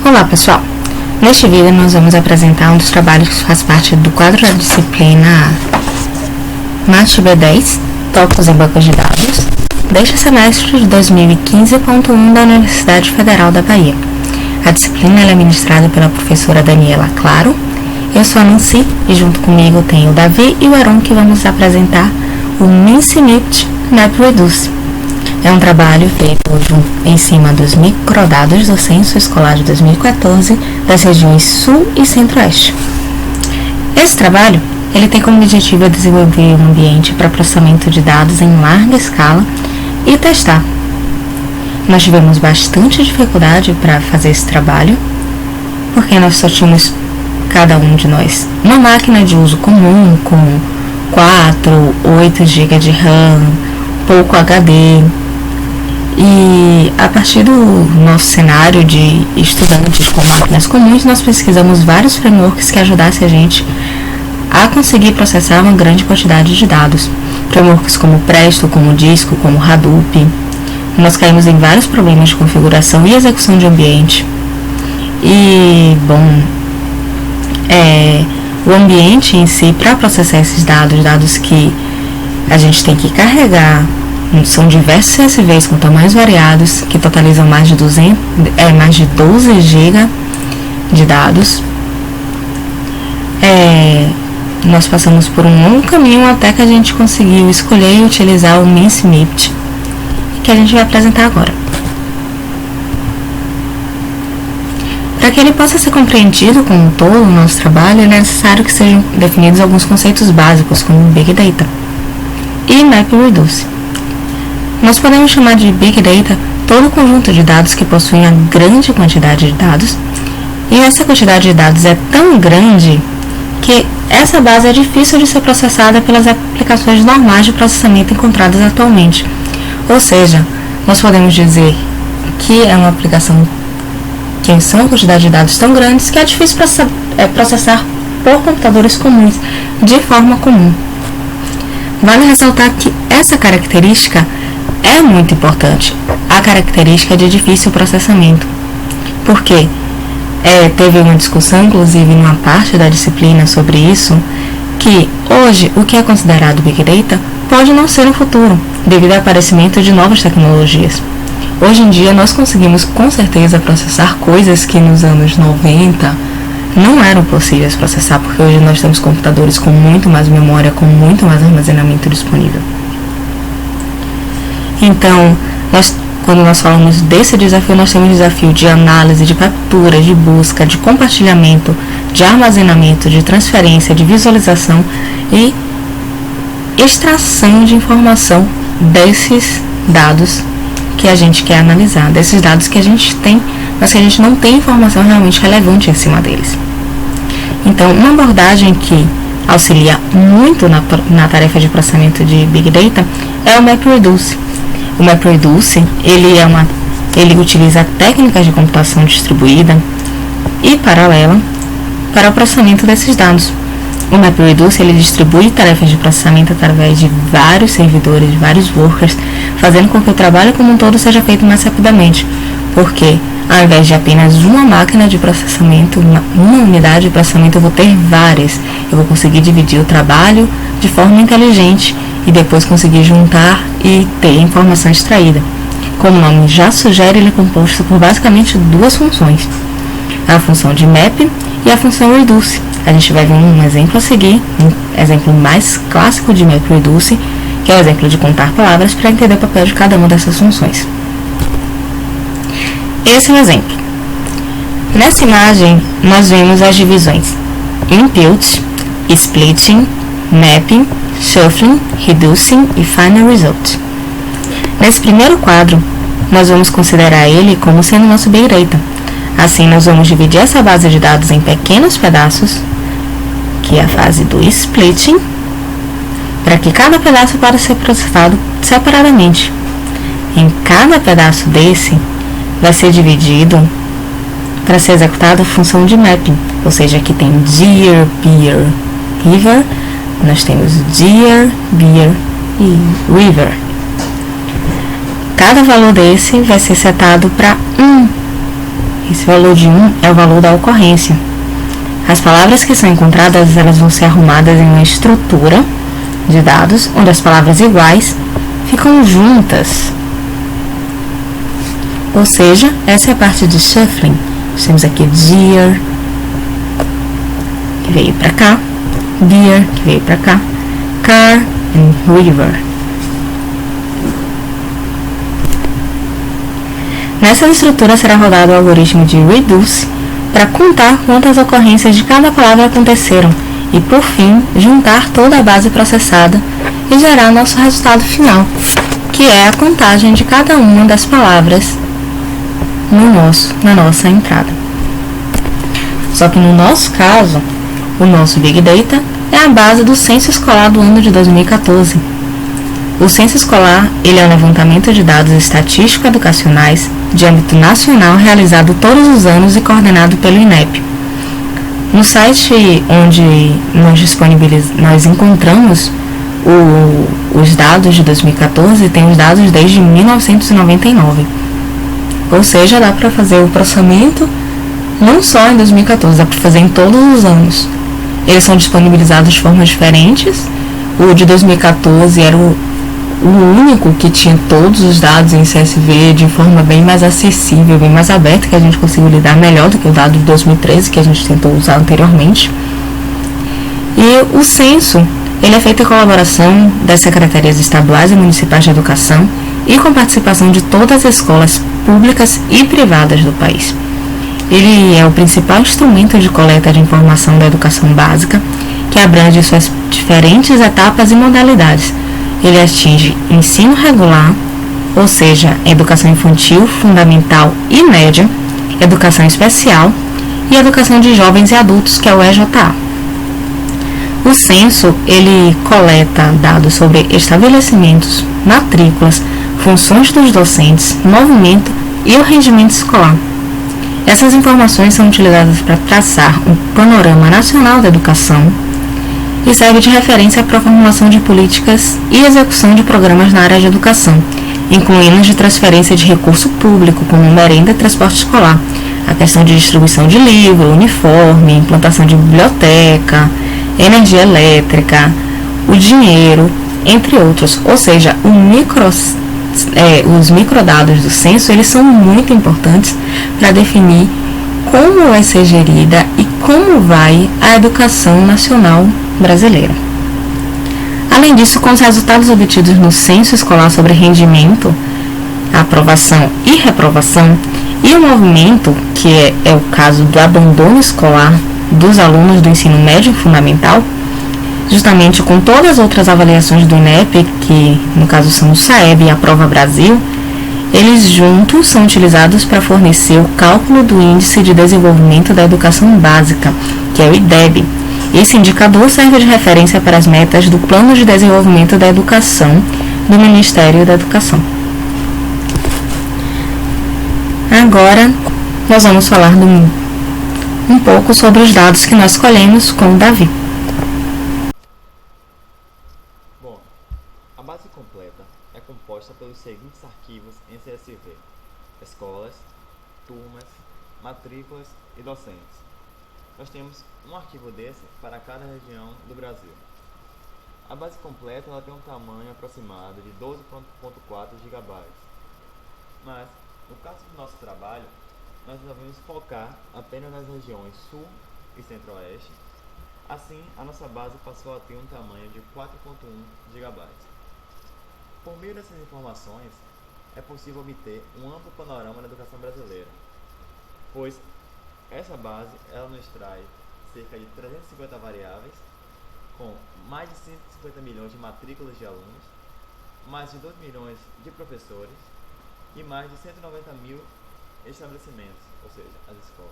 Olá pessoal, neste vídeo nós vamos apresentar um dos trabalhos que faz parte do quadro da disciplina MATB10, Tópicos em Bancos de Dados, deste semestre de 2015.1 da Universidade Federal da Bahia. A disciplina é ministrada pela professora Daniela Claro. Eu sou a Nancy e junto comigo tem o Davi e o Aaron, que vamos apresentar o MinCMIPT MapReduce. É um trabalho feito em cima dos microdados do Censo Escolar de 2014 das regiões Sul e Centro-Oeste. Esse trabalho ele tem como objetivo desenvolver um ambiente para processamento de dados em larga escala e testar. Nós tivemos bastante dificuldade para fazer esse trabalho, porque nós só tínhamos, cada um de nós, uma máquina de uso comum com 4, 8 GB de RAM, pouco HD. E a partir do nosso cenário de estudantes com máquinas comuns, nós pesquisamos vários frameworks que ajudassem a gente a conseguir processar uma grande quantidade de dados. Frameworks como Presto, como Disco, como Hadoop. Nós caímos em vários problemas de configuração e execução de ambiente. E, bom, o ambiente em si, para processar esses dados que a gente tem que carregar, são diversos CSVs com tamanhos variados, que totalizam mais de 12 GB de dados. Nós passamos por um longo caminho até que a gente conseguiu escolher e utilizar o MinCMIPT, que a gente vai apresentar agora. Para que ele possa ser compreendido como um todo, o nosso trabalho, é necessário que sejam definidos alguns conceitos básicos, como Big Data e MapReduce. Nós podemos chamar de Big Data todo o conjunto de dados que possuem a grande quantidade de dados, e essa quantidade de dados é tão grande que essa base é difícil de ser processada pelas aplicações normais de processamento encontradas atualmente. Ou seja, nós podemos dizer que é uma aplicação que são uma quantidade de dados tão grandes que é difícil processar por computadores comuns de forma comum. Vale ressaltar que essa característica é muito importante, a característica de difícil processamento, porque teve uma discussão, inclusive, numa parte da disciplina sobre isso, que hoje o que é considerado Big Data pode não ser no futuro, devido ao aparecimento de novas tecnologias. Hoje em dia nós conseguimos com certeza processar coisas que nos anos 90 não eram possíveis processar, porque hoje nós temos computadores com muito mais memória, com muito mais armazenamento disponível. Então, quando nós falamos desse desafio, nós temos o desafio de análise, de captura, de busca, de compartilhamento, de armazenamento, de transferência, de visualização e extração de informação desses dados que a gente quer analisar, desses dados que a gente tem, mas que a gente não tem informação realmente relevante em cima deles. Então, uma abordagem que auxilia muito na tarefa de processamento de Big Data é o MapReduce. O MapReduce, ele utiliza técnicas de computação distribuída e paralela para o processamento desses dados. O MapReduce, ele distribui tarefas de processamento através de vários servidores, de vários workers, fazendo com que o trabalho como um todo seja feito mais rapidamente, porque ao invés de apenas uma máquina de processamento, uma unidade de processamento, eu vou ter várias. Eu vou conseguir dividir o trabalho de forma inteligente e depois conseguir juntar e ter informação extraída. Como o nome já sugere, ele é composto por basicamente duas funções: a função de map e a função reduce. A gente vai ver um exemplo a seguir, um exemplo mais clássico de MapReduce, que é o exemplo de contar palavras, para entender o papel de cada uma dessas funções. Esse é um exemplo. Nessa imagem, nós vemos as divisões Input, Splitting, Mapping, Shuffling, Reducing e Final Result. Nesse primeiro quadro, nós vamos considerar ele como sendo nosso Big Data. Assim, nós vamos dividir essa base de dados em pequenos pedaços, que é a fase do Splitting, para que cada pedaço possa ser processado separadamente. Em cada pedaço desse, vai ser dividido para ser executada a função de Mapping, ou seja, aqui tem Deer, Beer, River. Nós temos Deer, Beer e River. Cada valor desse vai ser setado para um Esse valor de 1 é o valor da ocorrência. As palavras que são encontradas, elas vão ser arrumadas em uma estrutura de dados, onde as palavras iguais ficam juntas. Ou seja, essa é a parte de shuffling. Temos aqui deer, que veio para cá, beer, que veio para cá, car e river. Nessa estrutura será rodado o algoritmo de reduce para contar quantas ocorrências de cada palavra aconteceram e, por fim, juntar toda a base processada e gerar nosso resultado final, que é a contagem de cada uma das palavras na nossa entrada. Só que no nosso caso, o nosso Big Data é a base do censo escolar do ano de 2014. O censo escolar ele é um levantamento de dados estatísticos educacionais de âmbito nacional realizado todos os anos e coordenado pelo INEP. No site onde nós encontramos os dados de 2014, tem os dados desde 1999. Ou seja, dá para fazer o processamento não só em 2014, dá para fazer em todos os anos. Eles são disponibilizados de formas diferentes. O de 2014 era o único que tinha todos os dados em CSV de forma bem mais acessível, bem mais aberta, que a gente conseguiu lidar melhor do que o dado de 2013, que a gente tentou usar anteriormente. E o censo, ele é feito em colaboração das secretarias estaduais e municipais de educação e com participação de todas as escolas públicas e privadas do país. Ele é o principal instrumento de coleta de informação da educação básica, que abrange suas diferentes etapas e modalidades. Ele atinge ensino regular, ou seja, educação infantil, fundamental e média, educação especial e educação de jovens e adultos, que é o EJA. O censo, ele coleta dados sobre estabelecimentos, matrículas, funções dos docentes, movimento e o rendimento escolar. Essas informações são utilizadas para traçar um panorama nacional da educação e serve de referência para a formulação de políticas e execução de programas na área de educação, incluindo de transferência de recurso público, como merenda e transporte escolar, a questão de distribuição de livro, uniforme, implantação de biblioteca, energia elétrica, o dinheiro, entre outros. Ou seja, os microdados do censo, eles são muito importantes para definir como vai ser gerida e como vai a educação nacional brasileira. Além disso, com os resultados obtidos no censo escolar sobre rendimento, aprovação e reprovação, e o movimento, que é o caso do abandono escolar dos alunos do ensino médio e fundamental, justamente com todas as outras avaliações do INEP, que no caso são o SAEB e a Prova Brasil, eles juntos são utilizados para fornecer o cálculo do Índice de Desenvolvimento da Educação Básica, que é o IDEB. Esse indicador serve de referência para as metas do Plano de Desenvolvimento da Educação do Ministério da Educação. Agora, nós vamos falar um pouco sobre os dados que nós escolhemos com o Davi. Bom, a base completa é composta pelos seguintes arquivos em CSV: escolas, turmas, matrículas e docentes. Nós temos um arquivo desse para cada região do Brasil. A base completa ela tem um tamanho aproximado de 12.4 GB. Mas, no caso do nosso trabalho, nós resolvemos focar apenas nas regiões Sul e Centro-Oeste. Assim, a nossa base passou a ter um tamanho de 4.1 GB. Por meio dessas informações, é possível obter um amplo panorama da educação brasileira, pois essa base ela nos traz cerca de 350 variáveis, com mais de 150 milhões de matrículas de alunos, mais de 2 milhões de professores e mais de 190 mil estabelecimentos, ou seja, as escolas.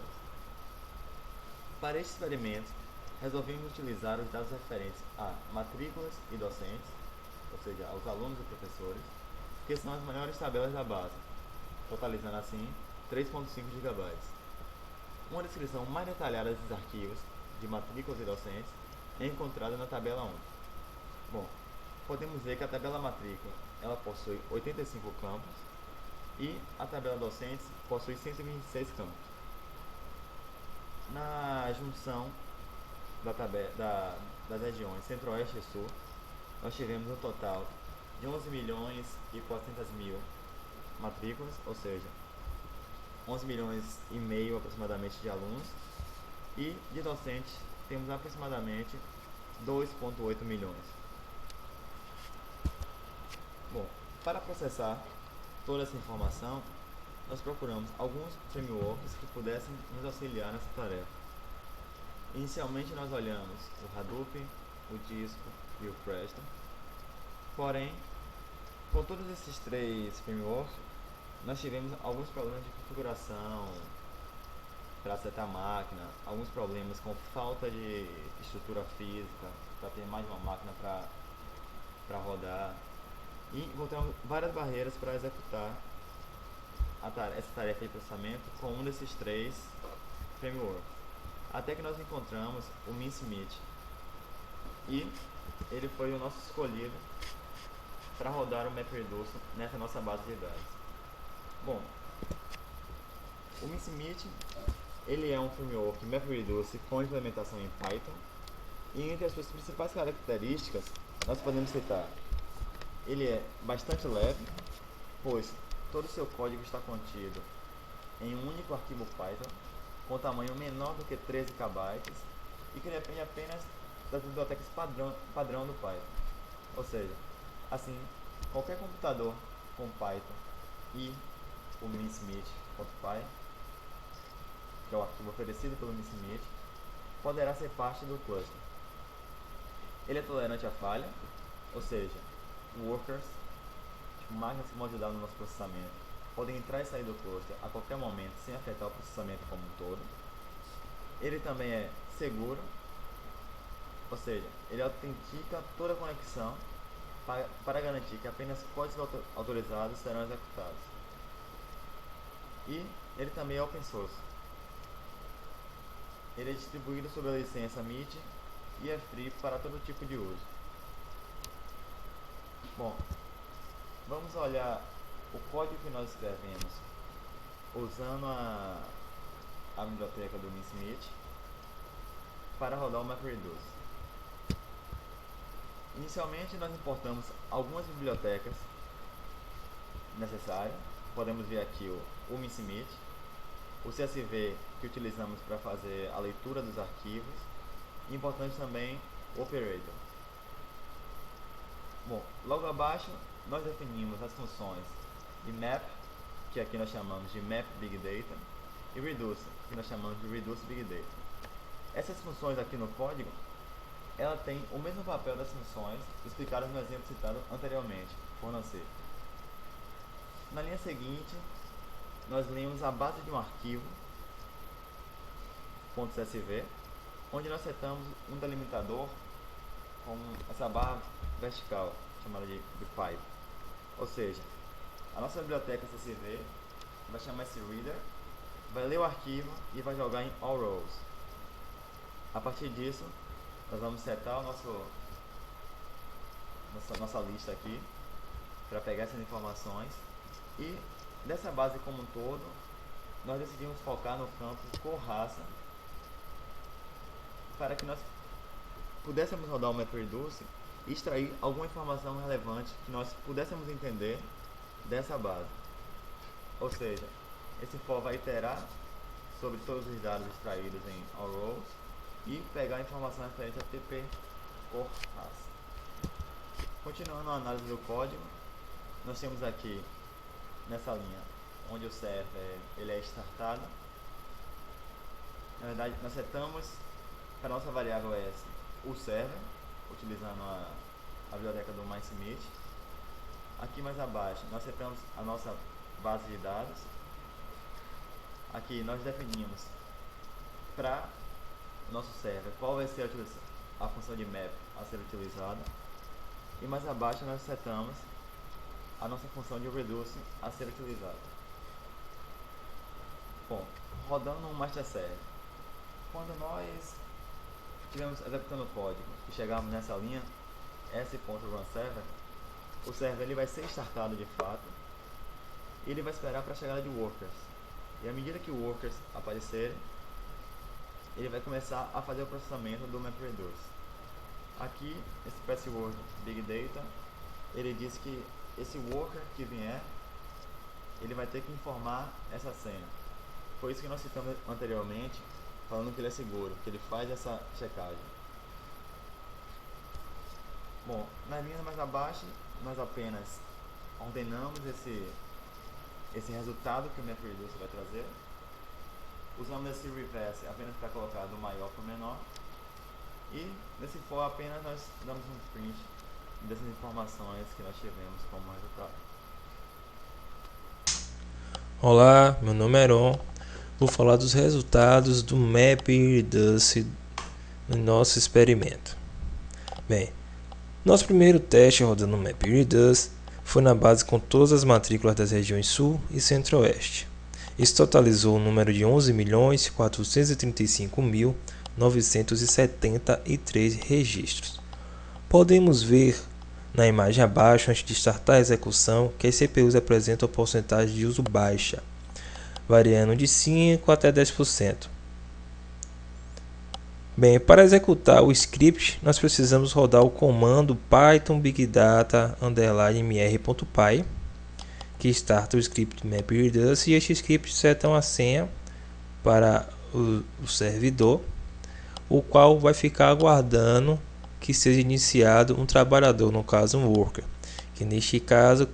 Para este experimento, resolvemos utilizar os dados referentes a matrículas e docentes, ou seja, aos alunos e professores, que são as maiores tabelas da base, totalizando assim 3.5 GB. Uma descrição mais detalhada desses arquivos de matrículas e docentes é encontrada na tabela 1. Bom, podemos ver que a tabela matrícula ela possui 85 campos e a tabela docentes possui 126 campos. Na junção das regiões Centro-Oeste e Sul, nós tivemos um total de 11 milhões e 400 mil matrículas, ou seja, 11 milhões e meio aproximadamente de alunos, e de docentes temos aproximadamente 2,8 milhões. Bom, para processar toda essa informação, nós procuramos alguns frameworks que pudessem nos auxiliar nessa tarefa. Inicialmente nós olhamos o Hadoop, o Disco e o Presto. Porém, com todos esses três frameworks, nós tivemos alguns problemas de configuração para acertar a máquina, alguns problemas com falta de estrutura física, para ter mais de uma máquina para rodar. E encontramos várias barreiras para executar essa tarefa de processamento com um desses três frameworks. Até que nós encontramos o Mincemeat, e ele foi o nosso escolhido para rodar o MapReduce nessa nossa base de dados. Bom, o Mincemeat ele é um framework MapReduce com implementação em Python, e entre as suas principais características nós podemos citar: ele é bastante leve, pois todo o seu código está contido em um único arquivo Python com tamanho menor do que 13 KB, e que depende apenas das bibliotecas padrão do Python. Ou seja, assim, qualquer computador com Python e o Mincemeat.py, que é o arquivo oferecido pelo Mincemeat, poderá ser parte do cluster. Ele é tolerante à falha, ou seja, workers, máquinas que vão ajudar no nosso processamento, podem entrar e sair do cluster a qualquer momento sem afetar o processamento como um todo. Ele também é seguro, ou seja, ele autentica toda a conexão para garantir que apenas códigos autorizados serão executados. E ele também é open source. Ele é distribuído sob a licença MIT e é free para todo tipo de uso. Bom, vamos olhar o código que nós escrevemos usando a biblioteca do Mincemeat para rodar o MapReduce. Inicialmente nós importamos algumas bibliotecas necessárias. Podemos ver aqui o Mincemeat, o CSV que utilizamos para fazer a leitura dos arquivos, e importante também o Operator. Bom, logo abaixo nós definimos as funções de Map, que aqui nós chamamos de Map Big Data, e Reduce, que nós chamamos de Reduce Big Data. Essas funções aqui no código, ela tem o mesmo papel das funções explicadas no exemplo citado anteriormente, por Nancy. Na linha seguinte, nós lemos a base de um arquivo .csv, onde nós setamos um delimitador com essa barra vertical, chamada de pipe. Ou seja, a nossa biblioteca CSV vai chamar esse reader, vai ler o arquivo e vai jogar em all rows. A partir disso, nós vamos setar a nossa lista aqui para pegar essas informações, e dessa base como um todo, nós decidimos focar no campo cor raça para que nós pudéssemos rodar o MapReduce e extrair alguma informação relevante que nós pudéssemos entender dessa base. Ou seja, esse for vai iterar sobre todos os dados extraídos em all rows e pegar a informação referente a TP cor raça. Continuando a análise do código, nós temos aqui nessa linha onde o server ele é startado. Na verdade, nós setamos para a nossa variável S o server, utilizando a biblioteca do Mincemeat. Aqui mais abaixo nós setamos a nossa base de dados. Aqui nós definimos para nosso server qual vai ser a função de map a ser utilizada, e mais abaixo nós setamos a nossa função de reduce a ser utilizada. Bom, rodando um master server, quando nós estivermos executando o código e chegarmos nessa linha s.runServer, o server ele vai ser startado de fato e ele vai esperar para a chegada de workers. E à medida que workers aparecerem, ele vai começar a fazer o processamento do MapReduce. Aqui, esse Password Big Data, ele diz que esse worker que vier, ele vai ter que informar essa senha. Foi isso que nós citamos anteriormente, falando que ele é seguro, que ele faz essa checagem. Bom, nas linhas mais abaixo, nós apenas ordenamos esse resultado que o MapReduce vai trazer. Usamos esse reverse apenas para colocar do maior para o menor. E nesse for apenas nós damos um print dessas informações que nós tivemos como resultado. Olá, meu nome é Aaron. Vou falar dos resultados do MapReduce no nosso experimento. Bem, nosso primeiro teste rodando o MapReduce foi na base com todas as matrículas das regiões Sul e Centro-Oeste. Isso totalizou o número de 11.435.973 registros. Podemos ver na imagem abaixo, antes de startar a execução, que as CPUs apresentam porcentagem de uso baixa, variando de 5% até 10%. Bem, para executar o script, nós precisamos rodar o comando python bigdata_mr.py, que starta o script MapReduce, e este script seta uma senha para o servidor, o qual vai ficar aguardando que seja iniciado um trabalhador, no caso um worker, que neste caso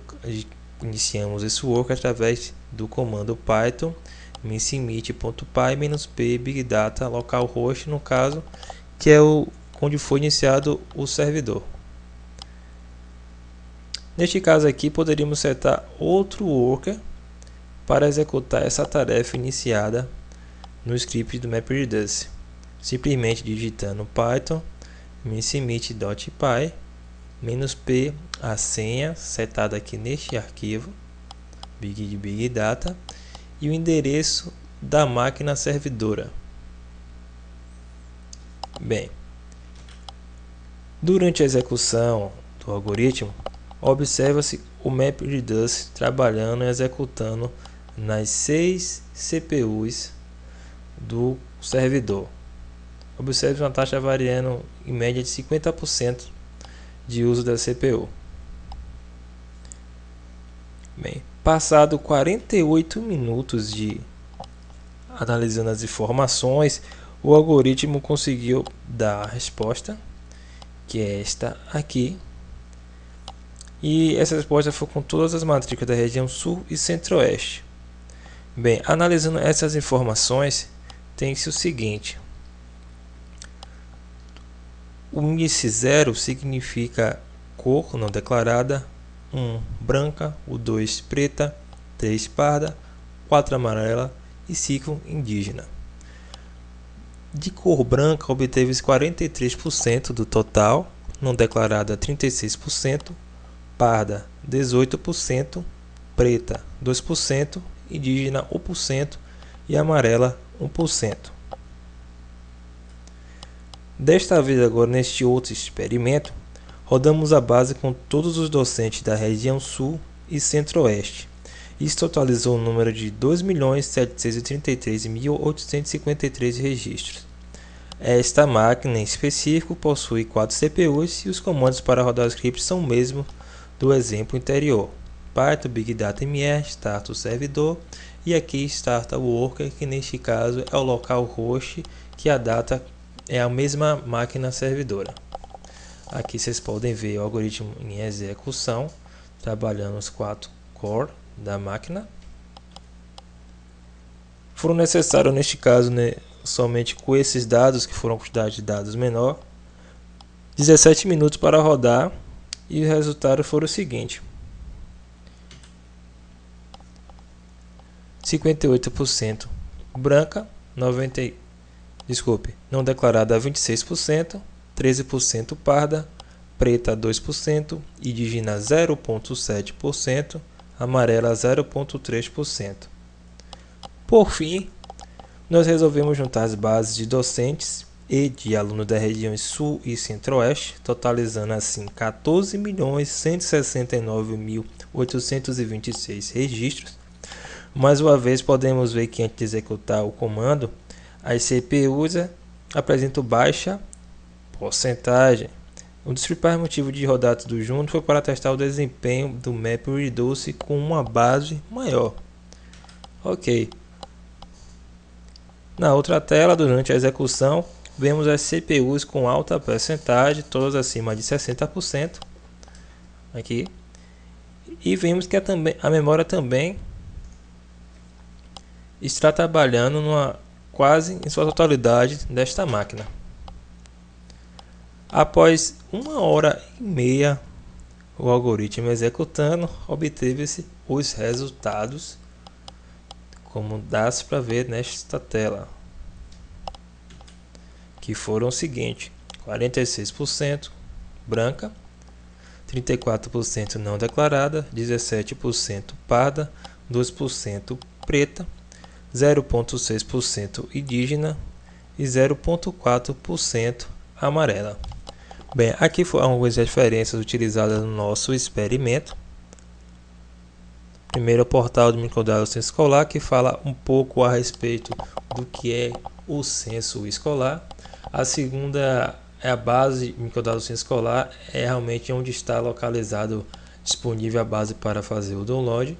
iniciamos esse worker através do comando python -p bigdata localhost, no caso que é onde foi iniciado o servidor. Neste caso aqui poderíamos setar outro worker para executar essa tarefa iniciada no script do MapReduce, simplesmente digitando python -py -p a senha setada aqui neste arquivo Big Data e o endereço da máquina servidora. Bem, durante a execução do algoritmo, observa-se o MapReduce trabalhando e executando nas 6 CPUs do servidor. Observe uma taxa variando em média de 50% de uso da CPU. Bem, passado 48 minutos de analisando as informações, o algoritmo conseguiu dar a resposta, que é esta aqui. E essa resposta foi com todas as matrículas da região Sul e Centro-Oeste. Bem, analisando essas informações, tem-se o seguinte: o índice 0 significa cor não declarada, 1 branca, o 2 preta, 3 parda, 4 amarela e 5 indígena. De cor branca obteve-se 43% do total, não declarada 36%, parda 18%, preta 2%, indígena 1% e amarela 1%. Desta vez agora neste outro experimento, rodamos a base com todos os docentes da região Sul e Centro-Oeste. Isso totalizou um número de 2.733.853 registros. Esta máquina em específico possui 4 CPUs e os comandos para rodar o script são o mesmo do exemplo anterior. Python bigdata.mr starta o servidor e aqui starta o worker, que neste caso é o localhost, que a data é a mesma máquina servidora. Aqui vocês podem ver o algoritmo em execução, trabalhando os 4 core da máquina. Foram necessários neste caso, somente com esses dados, que foram quantidade de dados menor, 17 minutos para rodar, e o resultado foi o seguinte: 58% branca, não declarada 26%, 13% parda, preta 2%, indígena 0,7%, amarela 0,3%. Por fim, nós resolvemos juntar as bases de docentes e de alunos das regiões Sul e Centro-Oeste, totalizando assim 14.169.826 registros. Mais uma vez podemos ver que antes de executar o comando, As CPUs apresentam baixa porcentagem. Um dos principais motivos de rodar tudo junto foi para testar o desempenho do MapReduce com uma base maior. Ok. Na outra tela, durante a execução, vemos as CPUs com alta porcentagem, todas acima de 60%. Aqui. E vemos que a memória também está trabalhando quase em sua totalidade desta máquina. Após 1h30 o algoritmo executando, obteve-se os resultados, como dá-se para ver nesta tela, que foram o seguinte: 46% branca, 34% não declarada, 17% parda, 2% preta, 0,6% indígena e 0,4% amarela. Bem, aqui foram algumas referências utilizadas no nosso experimento. Primeiro, o portal do microdados censo escolar, que fala um pouco a respeito do que é o censo escolar. A segunda é a base microdados censo escolar, é realmente onde está localizado, disponível a base para fazer o download.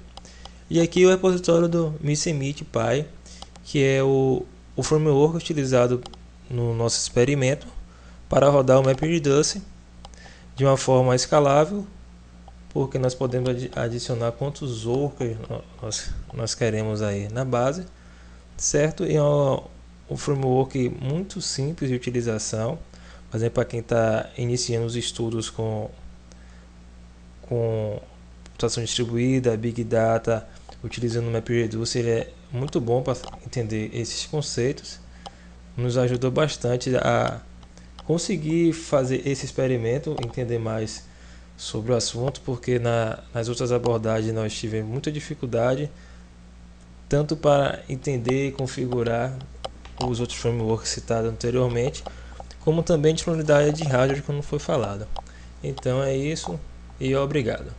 E aqui o repositório do MissMeet.py, que é o framework utilizado no nosso experimento para rodar o MapReduce de uma forma escalável, porque nós podemos adicionar quantos workers nós queremos aí na base, certo? E é um framework muito simples de utilização, por exemplo, para quem está iniciando os estudos com computação distribuída, Big Data, utilizando o MapReduce, ele é muito bom para entender esses conceitos. Nos ajudou bastante a conseguir fazer esse experimento, entender mais sobre o assunto, porque nas outras abordagens nós tivemos muita dificuldade, tanto para entender e configurar os outros frameworks citados anteriormente, como também disponibilidade de hardware, como foi falado. Então é isso e obrigado.